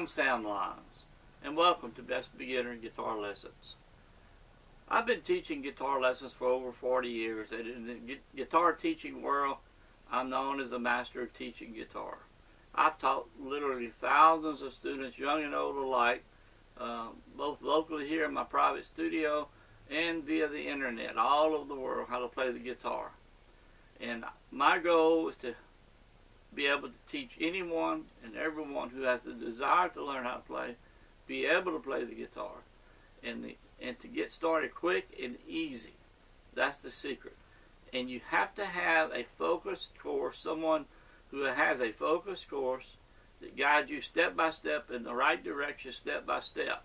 I'm Sam Lyons, and welcome to Best Beginner Guitar Lessons. I've been teaching guitar lessons for over 40 years, and in the guitar teaching world, I'm known as a master of teaching guitar. I've taught literally thousands of students, young and old alike, both locally here in my private studio and via the internet, all over the world, how to play the guitar. And my goal is to be able to teach anyone and everyone who has the desire to learn how to play, be able to play the guitar, and to get started quick and easy. That's the secret. And you have to have a focused course, someone who has a focused course that guides you step by step in the right direction, step by step.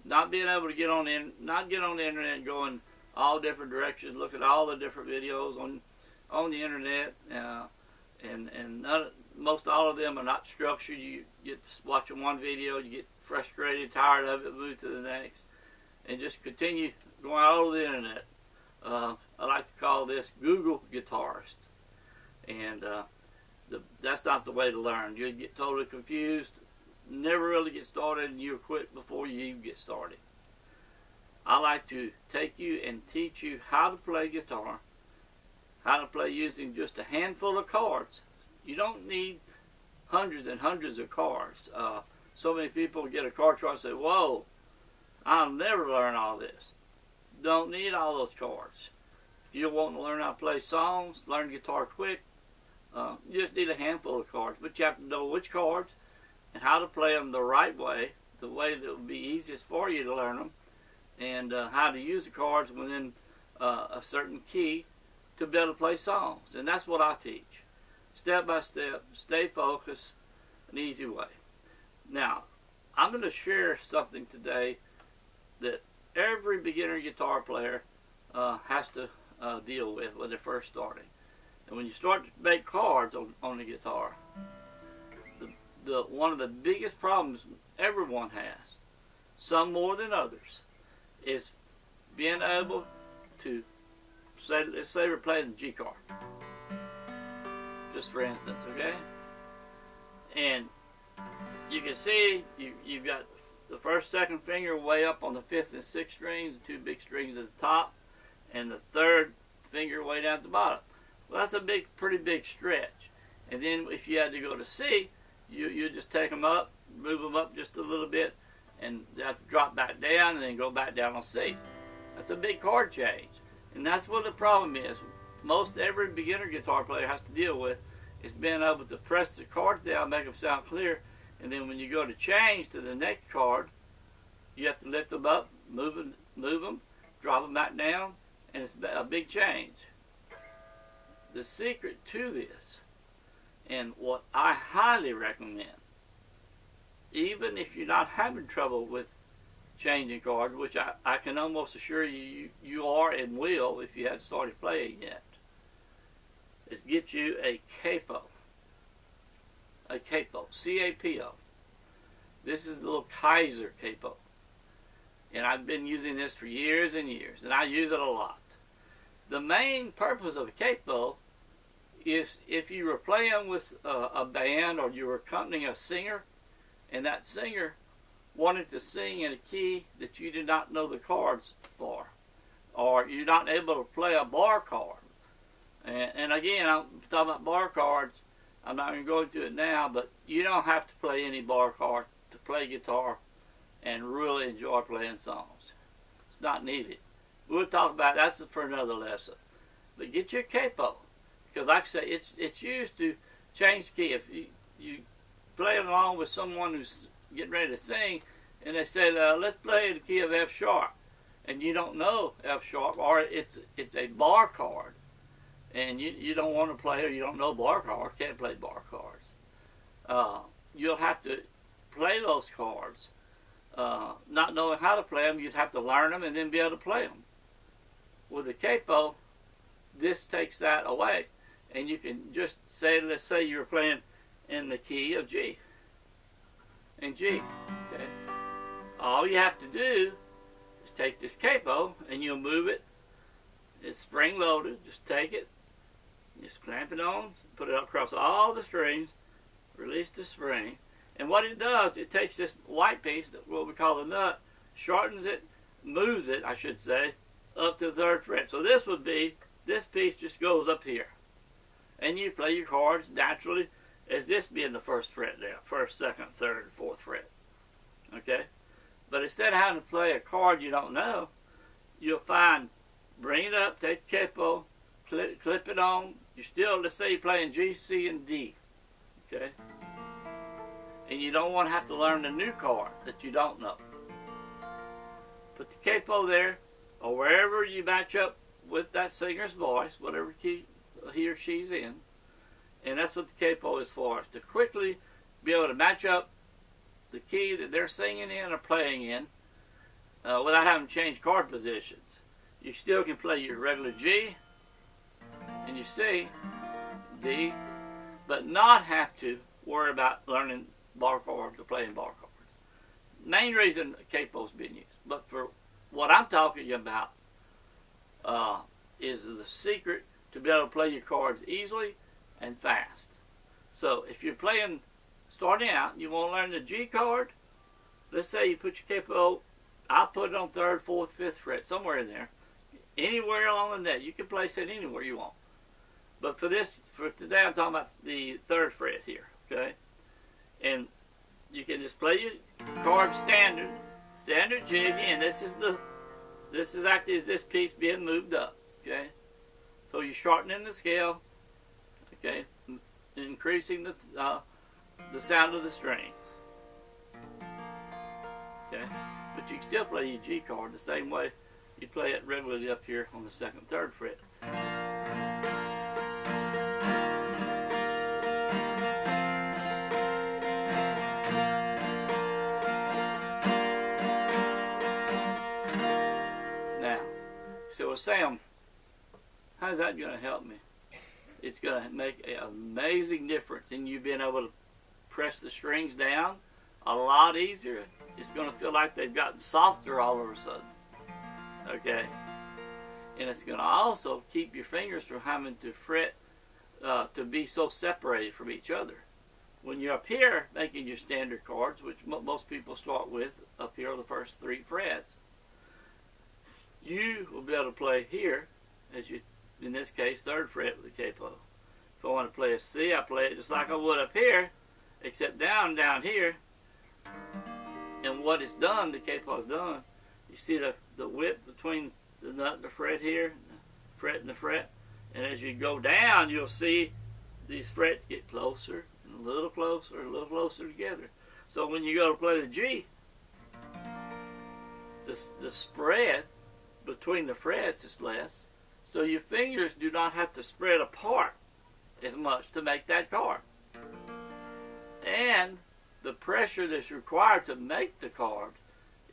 Not being able to get on the internet and go in all different directions, look at all the different videos on the internet, and most all of them are not structured. You get watching one video, you get frustrated, tired of it, move to the next, and just continue going all over the internet. I like to call this Google guitarist, and that's not the way to learn. You get totally confused, never really get started, and you'll quit before you even get started. I like to take you and teach you how to play guitar, how to play using just a handful of chords. You don't need hundreds and hundreds of chords. So many people get a chord chart and say, whoa, I'll never learn all this. Don't need all those chords. If you want to learn how to play songs, learn guitar quick, you just need a handful of chords. But you have to know which chords and how to play them the right way, the way that will be easiest for you to learn them, and how to use the chords within a certain key to be able to play songs. And that's what I teach. Step by step, stay focused, an easy way. Now, I'm going to share something today that every beginner guitar player has to deal with when they're first starting. And when you start to make chords on the guitar, one of the biggest problems everyone has, some more than others, is being able to say, let's say we're playing the G chord, just for instance, okay? And you can see you've got the first, second finger way up on the fifth and sixth strings, the two big strings at the top, and the third finger way down at the bottom. Well, that's a pretty big stretch. And then if you had to go to C, you just take them up, move them up just a little bit, and you have to drop back down and then go back down on C. That's a big chord change. And that's what the problem is. Most every beginner guitar player has to deal with is being able to press the chords down, make them sound clear, and then when you go to change to the next chord, you have to lift them up, move them, drop them back down, and it's a big change. The secret to this, and what I highly recommend, even if you're not having trouble with changing chords, which I can almost assure you are and will if you haven't started playing yet, is get you a capo. A capo, C-A-P-O. This is the little Kyser Capo. And I've been using this for years and years, and I use it a lot. The main purpose of a capo is if you were playing with a band or you were accompanying a singer, and that singer wanted to sing in a key that you did not know the chords for, or you're not able to play a bar chord. And again, I'm talking about bar chords. I'm not going to go into it now, but you don't have to play any bar chord to play guitar and really enjoy playing songs. It's not needed. We'll talk about that's for another lesson. But get your capo, because like I say, it's used to change key. If you play along with someone who's getting ready to sing, and they say, let's play the key of F sharp, and you don't know F sharp, or it's a bar chord, and you don't want to play, or you don't know bar chord, can't play bar chords. You'll have to play those chords. Not knowing how to play them, you'd have to learn them and then be able to play them. With the capo, this takes that away, and you can just say, let's say you're playing in the key of G. In G, okay. All you have to do is take this capo and you'll move it. It's spring loaded. Just take it, just clamp it on, put it across all the strings, release the spring, And what it does, it takes this white piece, what we call the nut, shortens it, moves it, I should say, up to the 3rd fret. So this would be, this piece just goes up here. And you play your chords naturally as this being the 1st fret there. 1st, 2nd, 3rd, and 4th fret. Okay? But instead of having to play a chord you don't know, you'll find, bring it up, take the capo, clip it on. You're still, let's say you're playing G, C, and D. Okay? And you don't want to have to learn a new chord that you don't know. Put the capo there, or wherever you match up with that singer's voice, whatever key he or she's in. And that's what the capo is for, is to quickly be able to match up the key that they're singing in or playing in without having to change chord positions. You still can play your regular G and your C, D, but not have to worry about learning bar chords or playing bar chords. Main reason capo is being used. But for what I'm talking about is the secret to be able to play your chords easily and fast. So if you're playing, starting out, you want to learn the G chord. Let's say you put your capo, I'll put it on 3rd, 4th, 5th fret, somewhere in there. Anywhere along the net. You can place it anywhere you want. But for today, I'm talking about the 3rd fret here, okay? And you can just play your chord standard G. Again, this is actually this piece being moved up, okay? So you're shortening the scale, okay, increasing the sound of the strings, okay? But you can still play your G chord the same way you play it regularly up here on the 2nd, 3rd fret. Now, so Sam, how's that going to help me? It's going to make an amazing difference in you being able to press the strings down a lot easier. It's going to feel like they've gotten softer all of a sudden. Okay? And it's going to also keep your fingers from having to fret to be so separated from each other. When you're up here making your standard chords, which most people start with up here on the first 3 frets, you will be able to play here, as you, in this case, 3rd fret with the capo. If I want to play a C, I play it just like I would up here, except down here. And what it's done, the capo has done, you see the width between the nut and the fret here, the fret and the fret. And as you go down, you'll see these frets get closer and a little closer together. So when you go to play the G, the spread between the frets is less. So your fingers do not have to spread apart as much to make that chord. And the pressure that's required to make the chord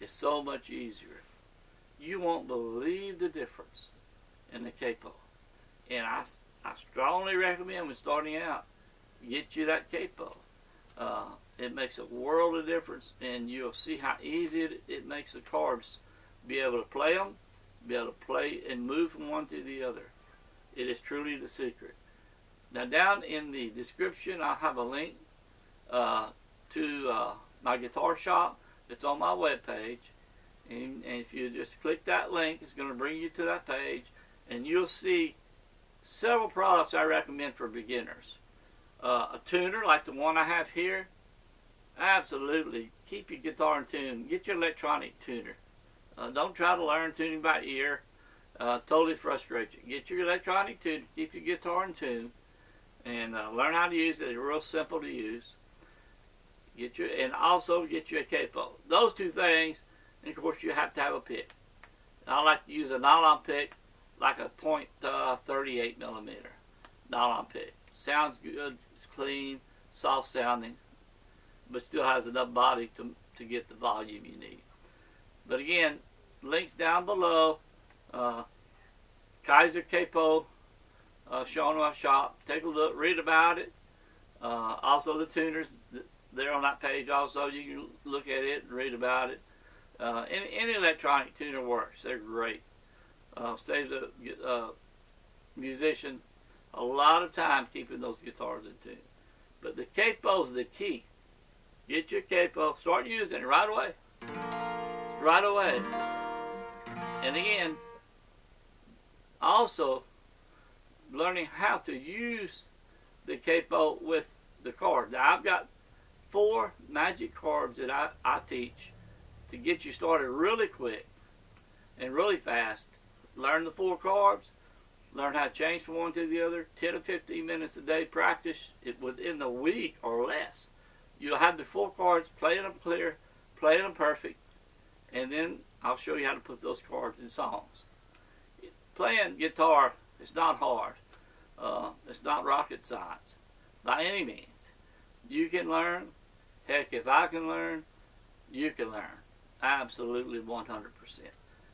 is so much easier. You won't believe the difference in the capo. And I strongly recommend when starting out, get you that capo. It makes a world of difference, and you'll see how easy it makes the chords be able to play them, be able to play and move from one to the other. It is truly the secret. Now down in the description, I'll have a link to my guitar shop that's on my webpage. And if you just click that link, it's going to bring you to that page, and you'll see several products I recommend for beginners. A tuner like the one I have here, absolutely keep your guitar in tune. Get your electronic tuner. Don't try to learn tuning by ear. Totally frustrate you. Get your electronic tuner, keep your guitar in tune, and learn how to use it. It's real simple to use. And also get you a capo. Those 2 things, and of course you have to have a pick. I like to use a nylon pick, like a .38 millimeter nylon pick. Sounds good, it's clean, soft sounding, but still has enough body to get the volume you need. But again, links down below. Kyser Capo shown in my shop. Take a look, read about it. Also the tuners, they're on that page also. You can look at it and read about it. Any electronic tuner works. They're great. Saves a musician a lot of time keeping those guitars in tune. But the capo is the key Get your capo, start using it right away. Right away. And again, also learning how to use the capo with the chord. Now I've got 4 magic chords that I teach to get you started really quick and really fast. Learn the 4 chords, learn how to change from one to the other, 10 to 15 minutes a day, practice it within a week or less. You'll have the 4 chords, playing them clear, playing them perfect, and then I'll show you how to put those chords in songs. Playing guitar is not hard. It's not rocket science by any means. You can learn. Heck, if I can learn, you can learn. Absolutely 100%.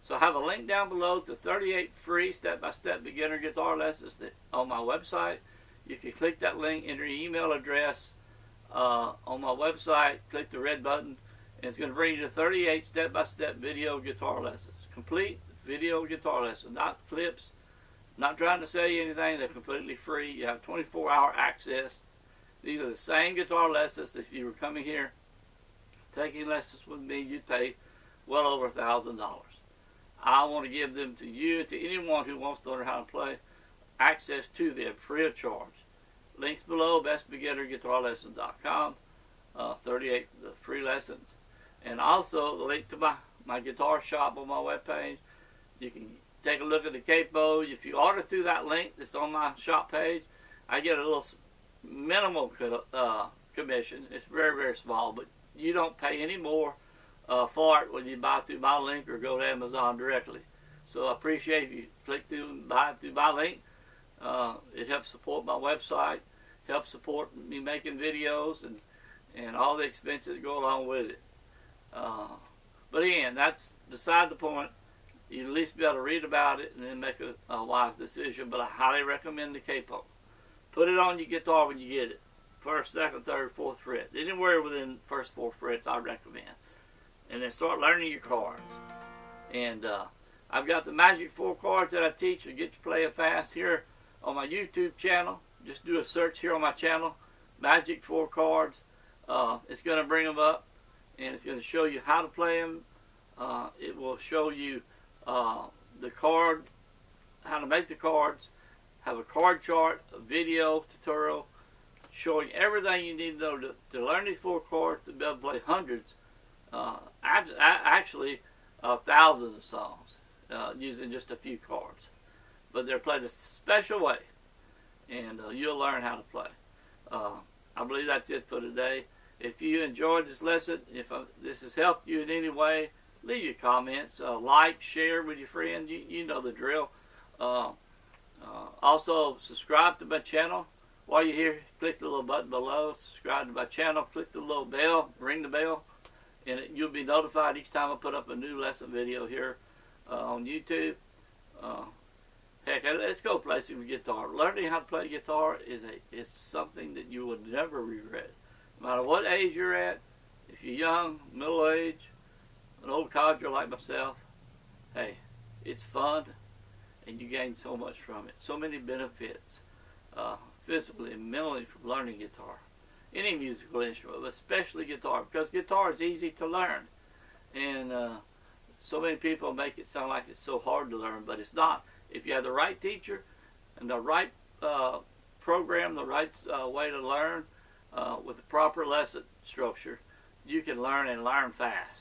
So I have a link down below to 38 free step-by-step beginner guitar lessons that on my website. You can click that link, enter your email address on my website, click the red button, and it's going to bring you to 38 step-by-step video guitar lessons. Complete video guitar lessons, not clips, not trying to sell you anything. They're completely free. You have 24-hour access. These are the same guitar lessons. If you were coming here taking lessons with me, you'd pay well over $1,000. I want to give them to you and to anyone who wants to learn how to play, access to them free of charge. Links below, bestbeginnerguitarlessons.com, 38 free lessons. And also the link to my guitar shop on my webpage. You can take a look at the capo. If you order through that link that's on my shop page, I get a little minimal commission. It's very, very small, but you don't pay any more for it when you buy through my link or go to Amazon directly. So I appreciate if you click through and buy through my link. It helps support my website, helps support me making videos and all the expenses that go along with it. But again, that's beside the point. You at least be able to read about it and then make a wise decision. But I highly recommend the capo. Put it on your guitar when you get it. First, second, third, fourth fret. Anywhere within the first 4 frets I recommend. And then start learning your chords. And I've got the magic 4 chords that I teach to get you playing fast here on my YouTube channel. Just do a search here on my channel, magic 4 chords. It's going to bring them up, and it's going to show you how to play them. It will show you the chord, how to make the chords, have a chord chart, a video tutorial showing everything you need to know to learn these 4 chords, to be able to play hundreds, actually thousands of songs using just a few chords. But they're played a special way, and you'll learn how to play. I believe that's it for today. If you enjoyed this lesson, if this has helped you in any way, leave your comments, like, share with your friends. You know the drill. Also, subscribe to my channel. While you're here, click the little button below. Subscribe to my channel. Click the little bell. Ring the bell. And you'll be notified each time I put up a new lesson video here on YouTube. Heck, let's go play some guitar. Learning how to play guitar is something that you will never regret. No matter what age you're at, if you're young, middle age, an old codger like myself, hey, it's fun, and you gain so much from it. So many benefits, physically and mentally, from learning guitar. Any musical instrument, but especially guitar, because guitar is easy to learn. And so many people make it sound like it's so hard to learn, but it's not. If you have the right teacher and the right program, the right way to learn with the proper lesson structure, you can learn and learn fast.